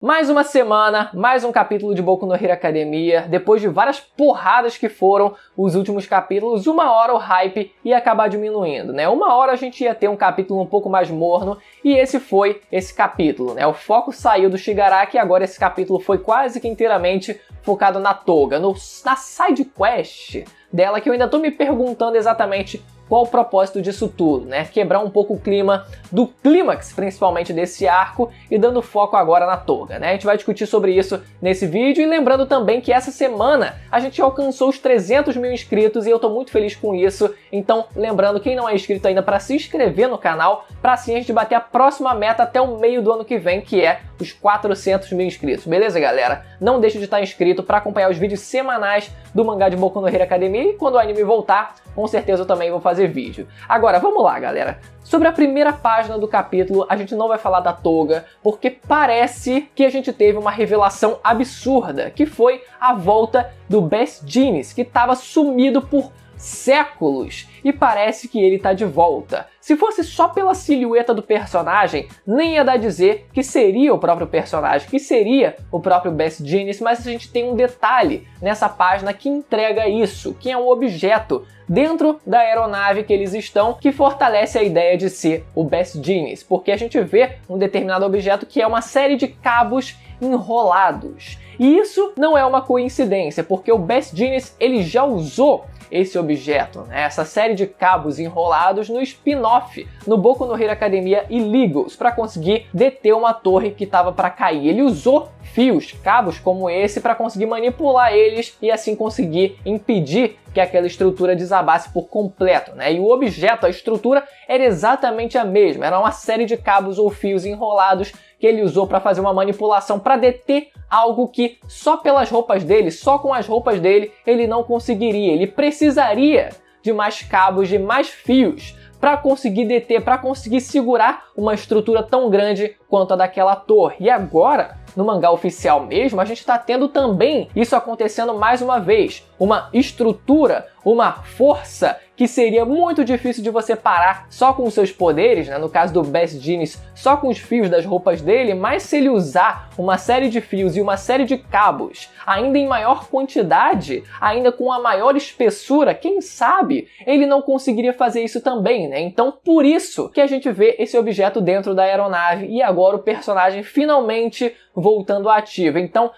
Mais uma semana, mais um capítulo de Boku no Hero Academia. Depois de várias porradas que foram os últimos capítulos, uma hora o hype ia acabar diminuindo, né? Uma hora a gente ia ter um capítulo um pouco mais morno e esse foi esse capítulo, né? O foco saiu do Shigaraki e agora esse capítulo foi quase que inteiramente focado na Toga, na side quest dela, que eu ainda tô me perguntando exatamente qual o propósito disso tudo, né? Quebrar um pouco o clima do clímax, principalmente desse arco, e dando foco agora na Toga, né? A gente vai discutir sobre isso nesse vídeo, e lembrando também que essa semana a gente alcançou os 300 mil inscritos e eu tô muito feliz com isso. Então, lembrando, quem não é inscrito ainda, para se inscrever no canal, para assim a gente bater a próxima meta até o meio do ano que vem, que é os 400 mil inscritos. Beleza, galera? Não deixe de estar inscrito para acompanhar os vídeos semanais do mangá de Boku no Hero Academia, e quando o anime voltar, com certeza eu também vou fazer vídeo. Agora, vamos lá, galera. Sobre a primeira página do capítulo, a gente não vai falar da Toga, porque parece que a gente teve uma revelação absurda, que foi a volta do Best Jeans, que estava sumido por séculos, e parece que ele tá de volta. Se fosse só pela silhueta do personagem, nem ia dar a dizer que seria o próprio personagem, que seria o próprio Best Jeans, mas a gente tem um detalhe nessa página que entrega isso, que é um objeto dentro da aeronave que eles estão, que fortalece a ideia de ser o Best Jeans, porque a gente vê um determinado objeto que é uma série de cabos enrolados. E isso não é uma coincidência, porque o Best Jeans ele já usou esse objeto, né? Essa série de cabos enrolados no spin-off, no Boku no Hero Academia Illegals, para conseguir deter uma torre que estava para cair. Ele usou fios, cabos como esse, para conseguir manipular eles e assim conseguir impedir que aquela estrutura desabasse por completo, né? E o objeto, a estrutura, era exatamente a mesma. Era uma série de cabos ou fios enrolados que ele usou para fazer uma manipulação, para deter algo que só pelas roupas dele, só com as roupas dele, ele não conseguiria. Ele precisaria de mais cabos, de mais fios, para conseguir deter, para conseguir segurar uma estrutura tão grande quanto a daquela torre. E agora, no mangá oficial mesmo, a gente está tendo também isso acontecendo mais uma vez. Uma estrutura, uma força que seria muito difícil de você parar só com os seus poderes, né? No caso do Best Jeans, só com os fios das roupas dele, mas se ele usar uma série de fios e uma série de cabos, ainda em maior quantidade, ainda com a maior espessura, quem sabe ele não conseguiria fazer isso também, né? Então, por isso que a gente vê esse objeto dentro da aeronave e agora o personagem finalmente voltando à ativa. Então,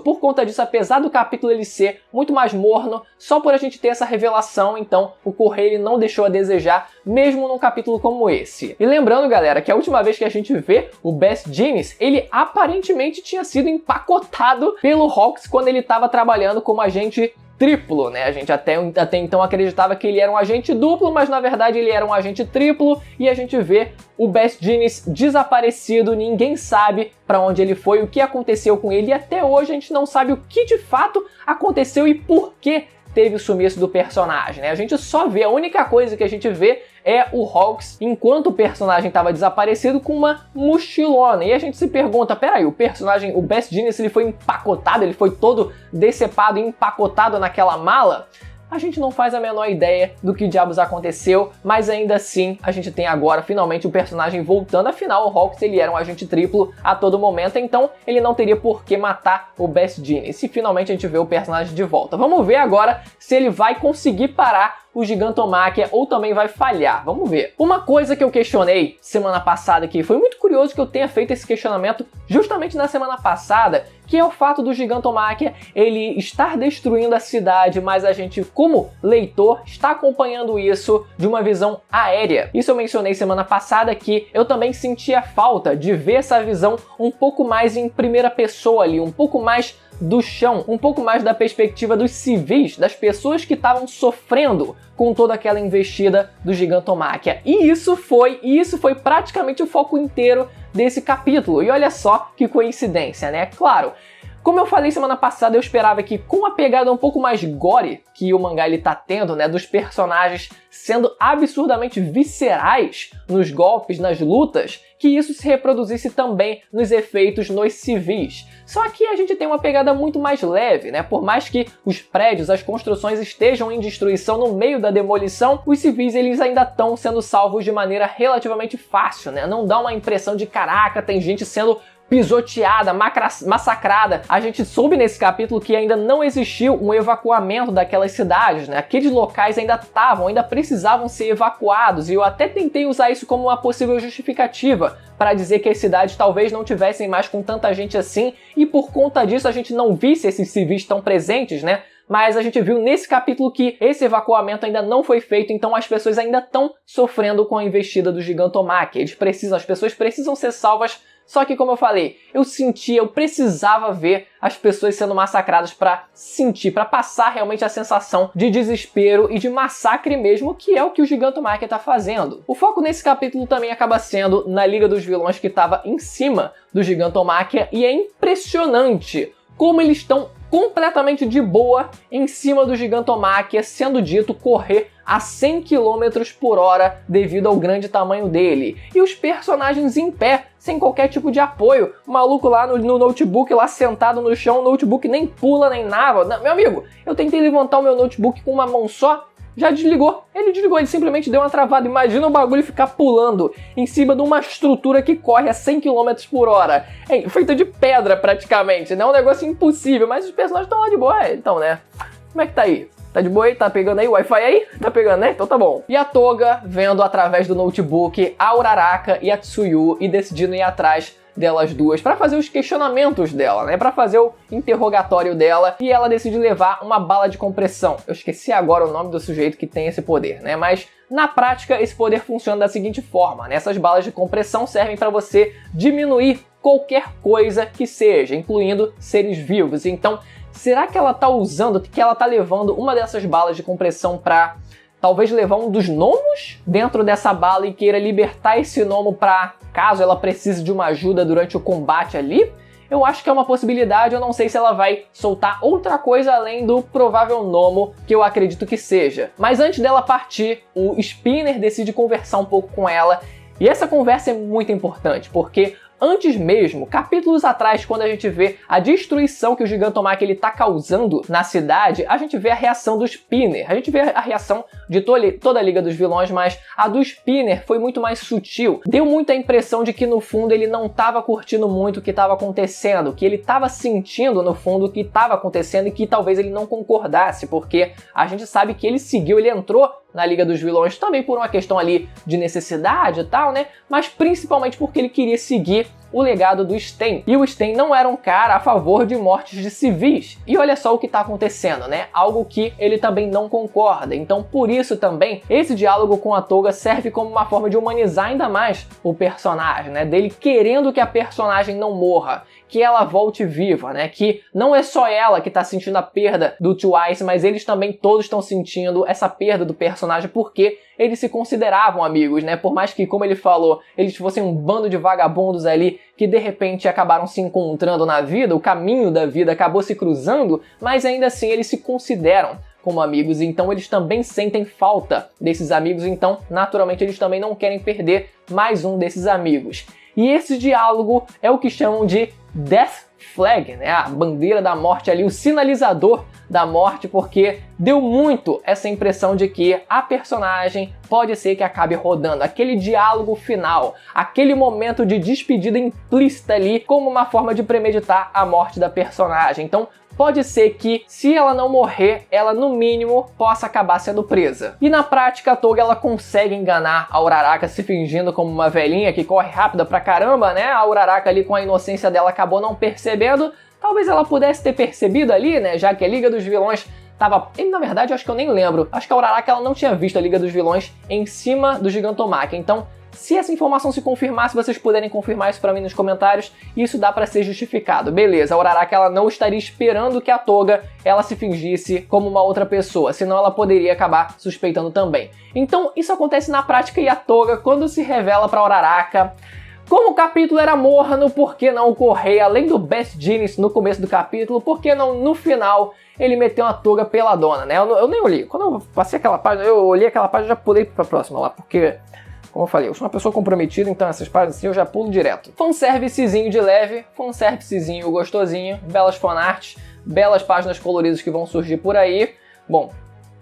por conta disso, apesar do capítulo ele ser muito mais morno, só por a gente ter essa revelação, então o correio ele não deixou a desejar, mesmo num capítulo como esse. E lembrando, galera, que a última vez que a gente vê o Best Jeans, ele aparentemente tinha sido empacotado pelo Hawks quando ele estava trabalhando como agente triplo, né? A gente até então acreditava que ele era um agente duplo, mas na verdade ele era um agente triplo, e a gente vê o Best Jeans desaparecido, ninguém sabe para onde ele foi, o que aconteceu com ele, e até hoje a gente não sabe o que de fato aconteceu e por que teve o sumiço do personagem, né? A gente só vê, a única coisa que a gente vê é o Hawks, enquanto o personagem estava desaparecido, com uma mochilona. E a gente se pergunta, peraí, o personagem, o Best Jeans, ele foi empacotado, ele foi todo decepado e empacotado naquela mala? A gente não faz a menor ideia do que diabos aconteceu, mas ainda assim a gente tem agora finalmente o personagem voltando. Afinal, o Hawks ele era um agente triplo a todo momento, então ele não teria por que matar o Best Jeans. E finalmente a gente vê o personagem de volta. Vamos ver agora se ele vai conseguir parar o Gigantomachia ou também vai falhar. Vamos ver. Uma coisa que eu questionei semana passada, que foi muito curioso que eu tenha feito esse questionamento justamente na semana passada, que é o fato do Gigantomachia ele estar destruindo a cidade, mas a gente, como leitor, está acompanhando isso de uma visão aérea. Isso eu mencionei semana passada, que eu também sentia falta de ver essa visão um pouco mais em primeira pessoa ali, um pouco mais do chão, um pouco mais da perspectiva dos civis, das pessoas que estavam sofrendo com toda aquela investida do Gigantomachia. E isso foi praticamente o foco inteiro desse capítulo. E olha só que coincidência, né? Claro, como eu falei semana passada, eu esperava que com a pegada um pouco mais gore que o mangá ele tá tendo, né, dos personagens sendo absurdamente viscerais nos golpes, nas lutas, que isso se reproduzisse também nos efeitos nos civis. Só que a gente tem uma pegada muito mais leve, né? Por mais que os prédios, as construções estejam em destruição no meio da demolição, os civis eles ainda estão sendo salvos de maneira relativamente fácil, né? Não dá uma impressão de caraca, tem gente sendo pisoteada, massacrada. A gente soube nesse capítulo que ainda não existiu um evacuamento daquelas cidades, né? Aqueles locais ainda precisavam ser evacuados, e eu até tentei usar isso como uma possível justificativa para dizer que as cidades talvez não tivessem mais com tanta gente assim, e por conta disso a gente não visse esses civis tão presentes, né? Mas a gente viu nesse capítulo que esse evacuamento ainda não foi feito, então as pessoas ainda estão sofrendo com a investida do Gigantomachia. As pessoas precisam ser salvas, só que como eu falei, eu precisava ver as pessoas sendo massacradas para passar realmente a sensação de desespero e de massacre mesmo, que é o que o Gigantomachia está fazendo. O foco nesse capítulo também acaba sendo na Liga dos Vilões, que estava em cima do Gigantomachia, e é impressionante como eles estão completamente de boa em cima do Gigantomachia, sendo dito correr a 100 km por hora devido ao grande tamanho dele. E os personagens em pé, sem qualquer tipo de apoio. O maluco lá no notebook, lá sentado no chão, o notebook nem pula nem nada. Não, meu amigo, eu tentei levantar o meu notebook com uma mão só, já desligou. Ele simplesmente deu uma travada. Imagina o bagulho ficar pulando em cima de uma estrutura que corre a 100 km por hora. É feita de pedra praticamente, né? É um negócio impossível, mas os personagens estão lá de boa, então, né? Como é que tá aí? Tá de boa aí? Tá pegando aí o Wi-Fi aí? Tá pegando, né? Então tá bom. E a Toga vendo através do notebook a Uraraka e a Tsuyu e decidindo ir atrás delas duas para fazer os questionamentos dela, né? Para fazer o interrogatório dela, e ela decide levar uma bala de compressão. Eu esqueci agora o nome do sujeito que tem esse poder, né? Mas na prática esse poder funciona da seguinte forma, né? Essas balas de compressão servem para você diminuir qualquer coisa que seja, incluindo seres vivos. Então, será que ela tá levando uma dessas balas de compressão para talvez levar um dos gnomos dentro dessa bala e queira libertar esse gnomo para caso ela precise de uma ajuda durante o combate ali? Eu acho que é uma possibilidade, eu não sei se ela vai soltar outra coisa além do provável gnomo, que eu acredito que seja. Mas antes dela partir, o Spinner decide conversar um pouco com ela, e essa conversa é muito importante, porque antes mesmo, capítulos atrás, quando a gente vê a destruição que o Gigantomachia ele tá causando na cidade, a gente vê a reação do Spinner. A gente vê a reação de toda a Liga dos Vilões, mas a do Spinner foi muito mais sutil. Deu muita impressão de que no fundo ele não estava curtindo muito o que estava acontecendo, que ele estava sentindo no fundo o que estava acontecendo e que talvez ele não concordasse, porque a gente sabe que ele entrou na Liga dos Vilões também por uma questão ali de necessidade e tal, né? Mas principalmente porque ele queria seguir o legado do Sten. E o Sten não era um cara a favor de mortes de civis. E olha só o que está acontecendo, né? Algo que ele também não concorda. Então, por isso também, esse diálogo com a Toga serve como uma forma de humanizar ainda mais o personagem, né? Dele querendo que a personagem não morra, que ela volte viva, né? Que não é só ela que está sentindo a perda do Twice, mas eles também todos estão sentindo essa perda do personagem, porque eles se consideravam amigos, né? Por mais que, como ele falou, eles fossem um bando de vagabundos ali que de repente acabaram se encontrando na vida, o caminho da vida acabou se cruzando, mas ainda assim eles se consideram como amigos, então eles também sentem falta desses amigos, então naturalmente eles também não querem perder mais um desses amigos. E esse diálogo é o que chamam de Death Flag, né? A bandeira da morte ali, o sinalizador da morte, porque deu muito essa impressão de que a personagem pode ser que acabe rodando. Aquele diálogo final, aquele momento de despedida implícita ali, como uma forma de premeditar a morte da personagem. Então, pode ser que, se ela não morrer, ela no mínimo possa acabar sendo presa. E na prática, a Toga ela consegue enganar a Uraraka se fingindo como uma velhinha que corre rápida pra caramba, né? A Uraraka ali com a inocência dela acabou não percebendo. Talvez ela pudesse ter percebido ali, né? Já que a Liga dos Vilões tava... Na verdade, eu acho que eu nem lembro. Acho que a Uraraka ela não tinha visto a Liga dos Vilões em cima do Gigantomachia. Então, se essa informação se confirmar, se vocês puderem confirmar isso pra mim nos comentários, isso dá pra ser justificado. Beleza, a Uraraka ela não estaria esperando que a Toga ela se fingisse como uma outra pessoa, senão ela poderia acabar suspeitando também. Então, isso acontece na prática e a Toga, quando se revela pra Uraraka, como o capítulo era morno, por que não correr além do Best Genius no começo do capítulo? Por que não no final ele meteu uma Toga peladona, né? Eu nem olhei. Quando eu passei aquela página, eu olhei aquela página e já pulei pra próxima lá, porque... Como eu falei, eu sou uma pessoa comprometida, então essas páginas assim eu já pulo direto. Fanservicezinho de leve, fanservicezinho gostosinho, belas fanarts, belas páginas coloridas que vão surgir por aí. Bom,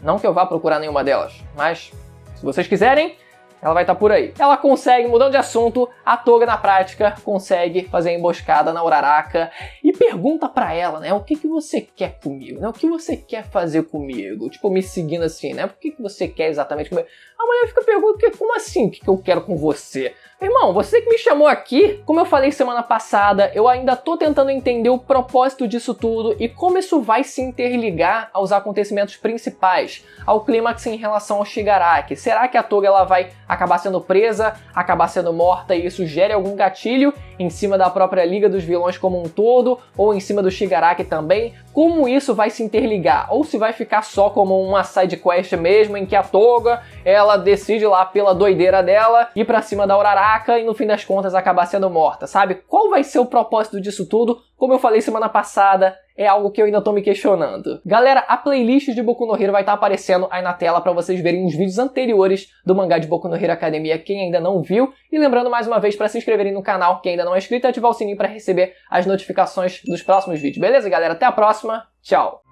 não que eu vá procurar nenhuma delas, mas se vocês quiserem, ela vai estar por aí. Ela consegue, mudando de assunto, a Toga na prática consegue fazer a emboscada na Uraraka e pergunta pra ela, né, o que você quer comigo, né, o que você quer fazer comigo, tipo, me seguindo assim, né, por que você quer exatamente comigo? A mulher fica perguntando, como assim, o que eu quero com você? Irmão, você que me chamou aqui, como eu falei semana passada, eu ainda tô tentando entender o propósito disso tudo e como isso vai se interligar aos acontecimentos principais, ao clímax em relação ao Shigaraki. Será que a Toga ela vai acabar sendo presa, acabar sendo morta e isso gere algum gatilho em cima da própria Liga dos Vilões como um todo, ou em cima do Shigaraki também? Como isso vai se interligar? Ou se vai ficar só como uma side quest mesmo, em que a Toga, ela decide lá pela doideira dela ir pra cima da Uraraka e no fim das contas acabar sendo morta, sabe? Qual vai ser o propósito disso tudo? Como eu falei semana passada, é algo que eu ainda tô me questionando. Galera, a playlist de Boku no Hero vai estar aparecendo aí na tela para vocês verem os vídeos anteriores do mangá de Boku no Hero Academia, quem ainda não viu. E lembrando mais uma vez para se inscreverem no canal, quem ainda não é inscrito, e ativar o sininho para receber as notificações dos próximos vídeos. Beleza, galera? Até a próxima. Tchau!